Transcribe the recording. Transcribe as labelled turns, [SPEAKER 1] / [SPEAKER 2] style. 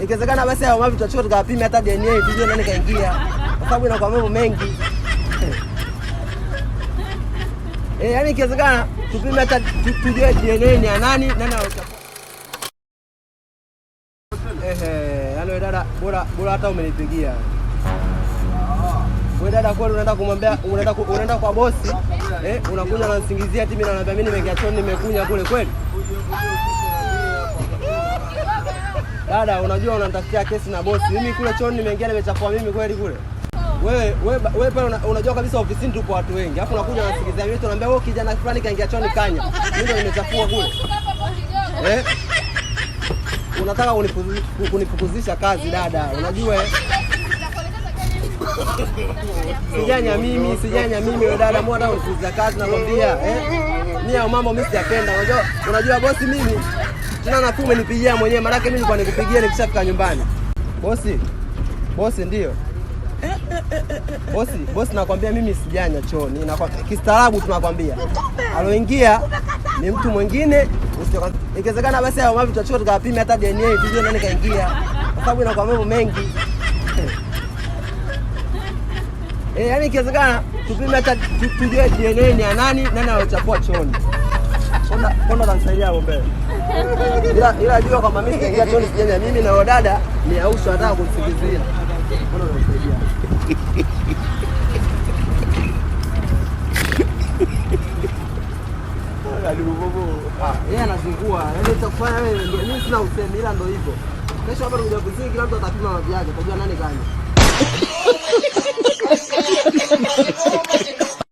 [SPEAKER 1] Ikiwezekana basi hao mavi tutachukua tukapime hata DNA tujue nani kaingia. Kwa sababu inakuwa mambo mengi. Yaani ikiwezekana tupime hata tujue DNA ni ya nani anachukua. Yaani dada bora hata umenipigia. Wewe dada kwani unaenda kumwambia unaenda kwa bosi unakuja unanisingizia eti mimi naambia mimi nimeingia chooni nimekunya kule kweli? Dada unajua unanitafutia kesi na bosi. Mimi kule chooni nimeingia nimechafua mimi kweli kule? Wewe pale unajua kabisa ofisini tupo watu wengi. Alafu unakuja unanisingizia mimi tunaambia wewe kijana fulani kaingia chooni kanya. Mimi ndio nimechafua kule. Unataka kunifukuzisha kazi dada. Unajua Sijanya mimi wewe dada mbona unifukuzia kazi nakwambia mimi au mambo mimi sijapenda. Unajua bosi mimi tena na kume nipigia mwenyewe maana mimi nilikuwa nikupigia nikishafika nyumbani. Bosi ndio. Bosi nakwambia mimi sijanya chooni na kistaarabu tunakwambia. Aloingia ni mtu mwingine ikiwezekana basi hao mavi tutachukua tukapime hata DNA tujue nani kaingia. Kwa sababu inakuwa mambo mengi. Yaani ikiwezekana tupime hata tujue DNA ni ya nani anachafua chooni. Konda kanisaidia hapo mbele. Ila jua kama mimi kaingia chooni sijanya mimi na dada ni ausho hata kunisingizia. Konda kanisaidia. Yeye anazingua. Yaani utakufanya wewe ndio mimi sina usemi ila ndio hivyo. Kesho hapa tunakuja kuzini kila mtu atapima mavi yake. Tajua nani gani.